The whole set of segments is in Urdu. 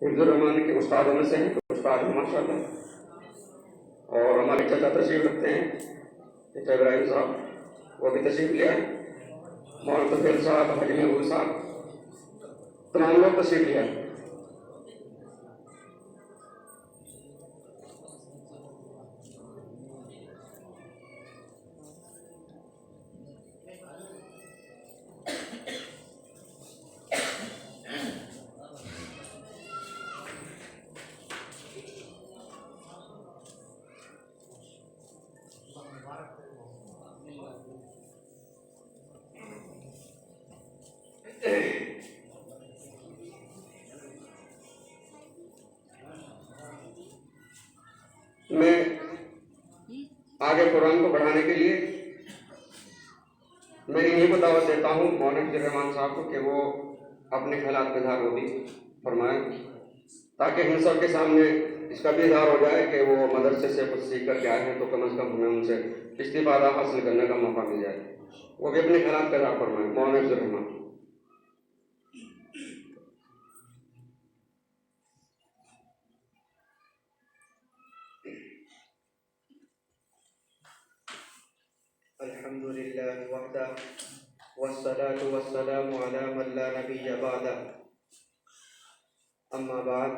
حفظ الرحمان کے استادوں میں سے ہیں، استاد ہیں ماشاء اللہ، اور ہمارے چچا تشریف رکھتے ہیں چچا ابراہیم صاحب، وہ بھی تشریف لے آئے، مولانا طفیل صاحب، حاجی محبوب صاحب، تمام لوگ تشریف لے آئے۔ میں آگے قرآن کو بڑھانے کے لیے میں انہیں کو دعوت دیتا ہوں، مولانا حفظ الرحمان صاحب کو، کہ وہ اپنے خیالات کا اظہار وہ بھی فرمائیں، تاکہ ہم سب کے سامنے اس کا بھی اظہار ہو جائے کہ وہ مدرسے سے کچھ سیکھ کر کے آئے ہیں، تو کم از کم ہمیں ان سے استفادہ حاصل کرنے کا موقع مل جائے۔ وہ بھی اپنے خیالات کا اظہار فرمائیں، مولانا حفظ الرحمان۔ الحمد لله وحده والصلاة والسلام على من لا نبي بعده، أما بعد،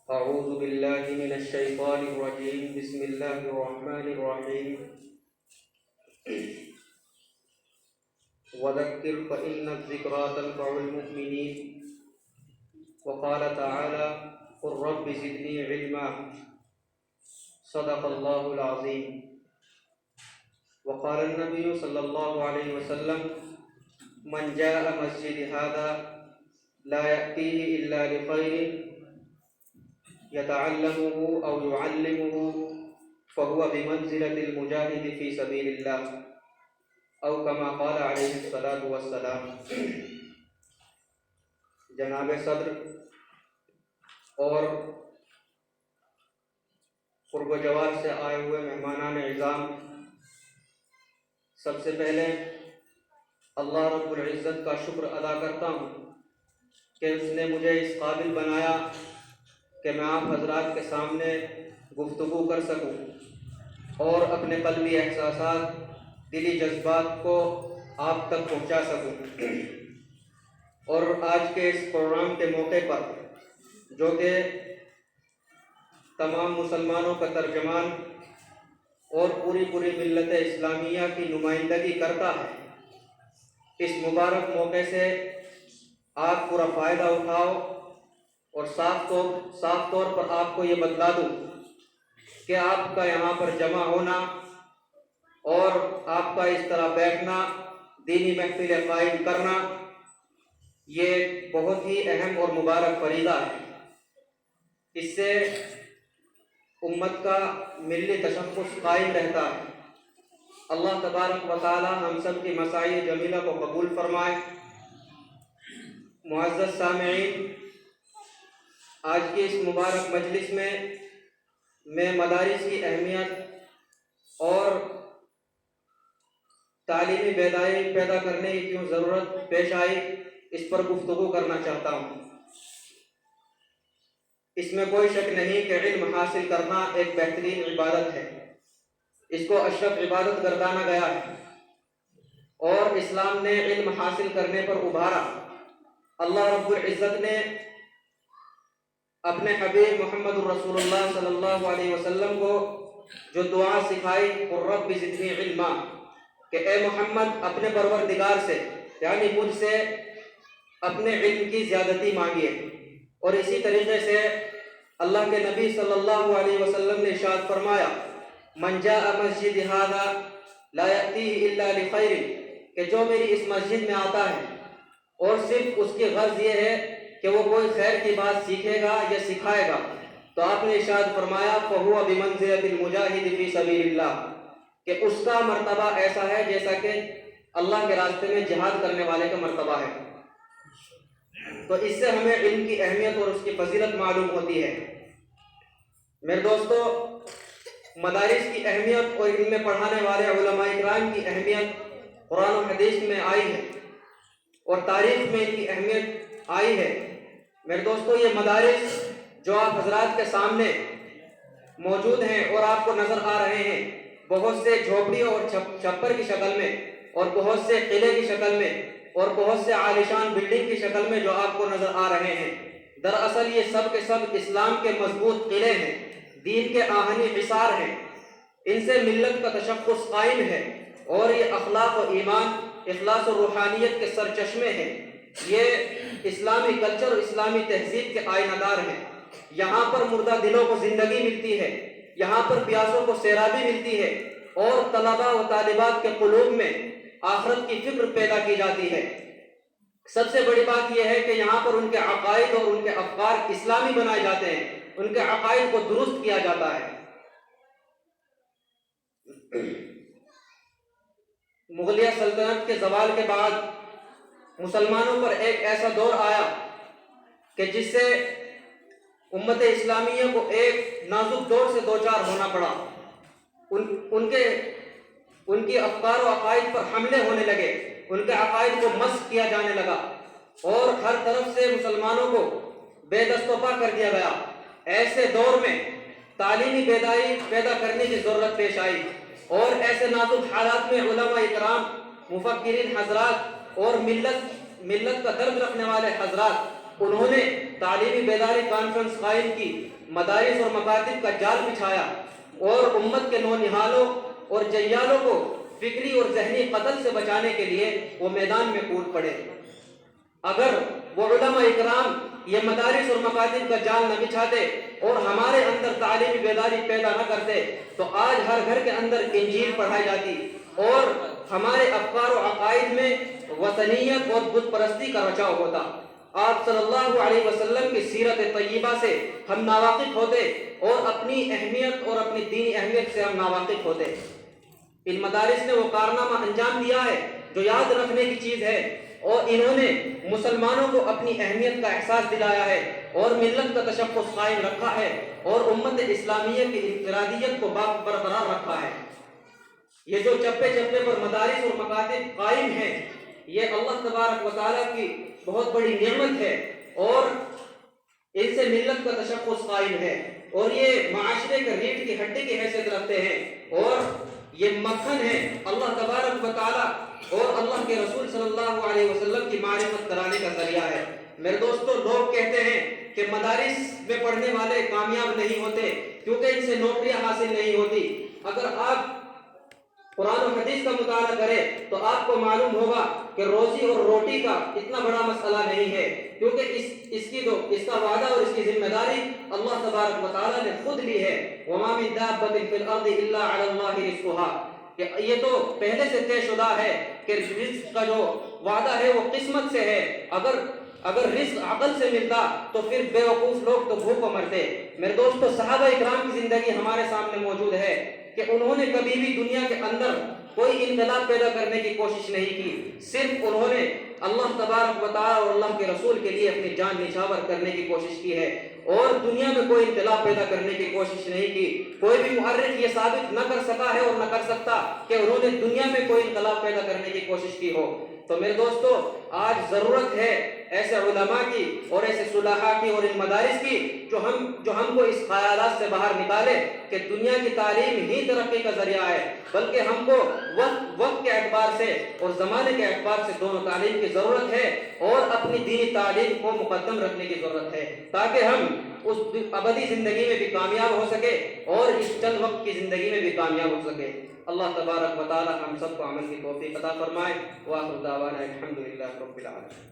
أعوذ بالله من الشيطان الرجيم، بسم الله الرحمن الرحيم، وذكر فإن الذكرى تنفع المؤمنين، وقال تعالى قل رب زدني علما، صدق الله العظيم۔ وقال النبي صلى الله عليه وسلم من جاء مسجد هذا لا يأتيه إلا لخير يتعلمه أو يعلمه فهو بمنزلة المجاهد في سبيل الله، أو كما قال عليه الصلاة والسلام۔ جناب صدر اور قرب و جوار سے آئے ہوئے مہمانان اعظام، سب سے پہلے اللہ رب العزت کا شکر ادا کرتا ہوں کہ اس نے مجھے اس قابل بنایا کہ میں آپ حضرات کے سامنے گفتگو کر سکوں اور اپنے قلبی احساسات، دلی جذبات کو آپ تک پہنچا سکوں۔ اور آج کے اس پروگرام کے موقع پر، جو کہ تمام مسلمانوں کا ترجمان اور پوری ملت اسلامیہ کی نمائندگی کرتا ہے، اس مبارک موقع سے آپ پورا فائدہ اٹھاؤ، اور صاف طور پر آپ کو یہ بتلا دوں کہ آپ کا یہاں پر جمع ہونا اور آپ کا اس طرح بیٹھنا، دینی محفل قائم کرنا، یہ بہت ہی اہم اور مبارک فریضہ ہے۔ اس سے امت کا ملی تشخص قائم رہتا ہے۔ اللہ تبارک و تعالی ہم سب کی مساعی جمیلہ کو قبول فرمائے۔ معزز سامعین، آج کی اس مبارک مجلس میں مدارس کی اہمیت اور تعلیمی بیداری پیدا کرنے کی کیوں ضرورت پیش آئی، اس پر گفتگو کرنا چاہتا ہوں۔ اس میں کوئی شک نہیں کہ علم حاصل کرنا ایک بہترین عبادت ہے، اس کو اشرف عبادت گردانا گیا ہے، اور اسلام نے علم حاصل کرنے پر ابھارا۔ اللہ رب العزت نے اپنے حبیب محمد الرسول اللہ صلی اللہ علیہ وسلم کو جو دعا سکھائی، قل رب زدنی علما، کہ اے محمد اپنے پروردگار سے یعنی مجھ سے اپنے علم کی زیادتی مانگیے۔ اور اسی طریقے سے اللہ کے نبی صلی اللہ علیہ وسلم نے ارشاد فرمایا، من جاء مسجد هذا لا يأتيه الا لخير، کہ جو میری اس مسجد میں آتا ہے اور صرف اس کی غرض یہ ہے کہ وہ کوئی خیر کی بات سیکھے گا یا سکھائے گا، تو آپ نے ارشاد فرمایا فهو بمنزلة المجاهد في سبيل الله، کہ اس کا مرتبہ ایسا ہے جیسا کہ اللہ کے راستے میں جہاد کرنے والے کا مرتبہ ہے۔ تو اس سے ہمیں علم کی اہمیت اور اس کی فضیلت معلوم ہوتی ہے۔ میرے دوستو، مدارس کی اہمیت اور علم میں پڑھانے والے علماء اکرام کی اہمیت قرآن و حدیث میں آئی ہے، اور تاریخ میں ان کی اہمیت آئی ہے۔ میرے دوستو یہ مدارس جو آپ حضرات کے سامنے موجود ہیں اور آپ کو نظر آ رہے ہیں، بہت سے جھوپڑیوں اور چھپر کی شکل میں، اور بہت سے قلعے کی شکل میں، اور بہت سے عالیشان بلڈنگ کی شکل میں جو آپ کو نظر آ رہے ہیں، دراصل یہ سب کے سب اسلام کے مضبوط قلعے ہیں، دین کے آہنی حصار ہیں، ان سے ملت کا تشخص قائم ہے، اور یہ اخلاق و ایمان، اخلاص و روحانیت کے سرچشمے ہیں، یہ اسلامی کلچر اور اسلامی تہذیب کے آئینہ دار ہیں۔ یہاں پر مردہ دلوں کو زندگی ملتی ہے، یہاں پر پیاسوں کو سیرابی ملتی ہے، اور طلباء و طالبات کے قلوب میں آخرت کی فکر پیدا کی جاتی ہے۔ سب سے بڑی بات یہ ہے کہ یہاں پر ان کے عقائد اور ان کے افکار اسلامی بنائے جاتے ہیں، ان کے عقائد کو درست کیا جاتا ہے۔ مغلیہ سلطنت کے زوال کے بعد مسلمانوں پر ایک ایسا دور آیا کہ جس سے امت اسلامیہ کو ایک نازک دور سے دوچار ہونا پڑا۔ ان کی افکار و عقائد پر حملے ہونے لگے، ان کے عقائد کو مسخ کیا جانے لگا، اور ہر طرف سے مسلمانوں کو بے دست و پا کر دیا گیا۔ ایسے دور میں تعلیمی بیداری پیدا کرنے کی ضرورت پیش آئی، اور ایسے نازک حالات میں علماء اکرام، مفکرین حضرات اور ملت کا درد رکھنے والے حضرات، انہوں نے تعلیمی بیداری کانفرنس قائم کی، مدارس اور مکاتب کا جال بچھایا، اور امت کے نونہالوں اور جیالوں کو فکری اور ذہنی قتل سے بچانے کے لیے وہ میدان میں کود پڑے۔ اگر وہ علماء اکرام یہ مدارس اور مکاتب کا جال نہ بچھاتے اور ہمارے اندر تعلیمی بیداری پیدا نہ کرتے تو آج ہر گھر کے اندر انجیل پڑھائی جاتی، اور ہمارے افکار و عقائد میں وطنیت اور بت پرستی کا رچاؤ ہوتا۔ آپ صلی اللہ علیہ وسلم کی سیرت طیبہ سے ہم ناواقف ہوتے، اور اپنی اہمیت اور اپنی دینی اہمیت سے ہم ناواقف ہوتے۔ ان مدارس نے وہ کارنامہ انجام دیا ہے جو یاد رکھنے کی چیز ہے، اور انہوں نے مسلمانوں کو اپنی اہمیت کا احساس دلایا ہے، اور ملت کا تشخص قائم رکھا ہے، اور امت اسلامیہ کی انفرادیت کو برقرار رکھا ہے۔ یہ جو چپے چپے پر مدارس اور مکاتب قائم ہیں، یہ اللہ تبارک و تعالیٰ کی بہت بڑی نعمت ہے، اور ان سے ملت کا تشخص قائم ہے، اور یہ معاشرے کے ریڑھ کی ہڈی کی حیثیت رکھتے ہیں، اور یہ مکھن ہے اللہ تبارک و تعالیٰ اور اللہ کے رسول صلی اللہ علیہ وسلم کی معرفت کرانے کا ذریعہ ہے۔ میرے دوستو، لوگ کہتے ہیں کہ مدارس میں پڑھنے والے کامیاب نہیں ہوتے کیونکہ ان سے نوکریاں حاصل نہیں ہوتی۔ اگر آپ قرآن و حدیث کا مطالعہ کریں تو آپ کو معلوم ہوگا کہ روزی اور روٹی کا اتنا بڑا مسئلہ نہیں ہے، کیونکہ اس کا وعدہ اور اس کی ذمہ داری اللہ تبارک و تعالیٰ نے خود لی ہے۔ وَمَا مِن دَابَّةٍ فِي الْأَرْضِ إِلَّا عَلَى اللَّهِ رِزْقُهَا، کہ یہ تو پہلے سے طے شدہ ہے کہ رزق کا جو وعدہ ہے وہ قسمت سے ہے۔ اگر رزق عقل سے ملتا تو پھر بے وقوف لوگ تو بھوک مرتے۔ میرے دوستو، صحابہ اکرام کی زندگی ہمارے سامنے موجود ہے کہ انہوں نے کبھی بھی دنیا کے اندر کوئی انقلاب پیدا کرنے کی کوشش نہیں کی، صرف انہوں نے اللہ تبارک و تعالیٰ اور اللہ کے رسول کے لیے اپنی جان نچھاور کرنے کی کوشش کی ہے، اور دنیا میں کوئی انقلاب پیدا کرنے کی کوشش نہیں کی۔ کوئی بھی مؤرخ یہ ثابت نہ کر سکا ہے اور نہ کر سکتا کہ انہوں نے دنیا میں کوئی انقلاب پیدا کرنے کی کوشش کی ہو۔ تو میرے دوستو، آج ضرورت ہے ایسے علماء کی اور ایسے صلحاء کی اور ان مدارس کی جو ہم کو اس خیالات سے باہر نکالے کہ دنیا کی تعلیم ہی ترقی کا ذریعہ ہے، بلکہ ہم کو وقت کے اعتبار سے اور زمانے کے اعتبار سے دونوں تعلیم کی ضرورت ہے، اور اپنی دینی تعلیم کو مقدم رکھنے کی ضرورت ہے تاکہ ہم اس ابدی زندگی میں بھی کامیاب ہو سکے اور اس چند وقت کی زندگی میں بھی کامیاب ہو سکے۔ اللہ تبارک و تعالی ہم سب کو عمل کی توفیق عطا فرمائے۔ وآخر دعوانا الحمدللہ رب العالمین۔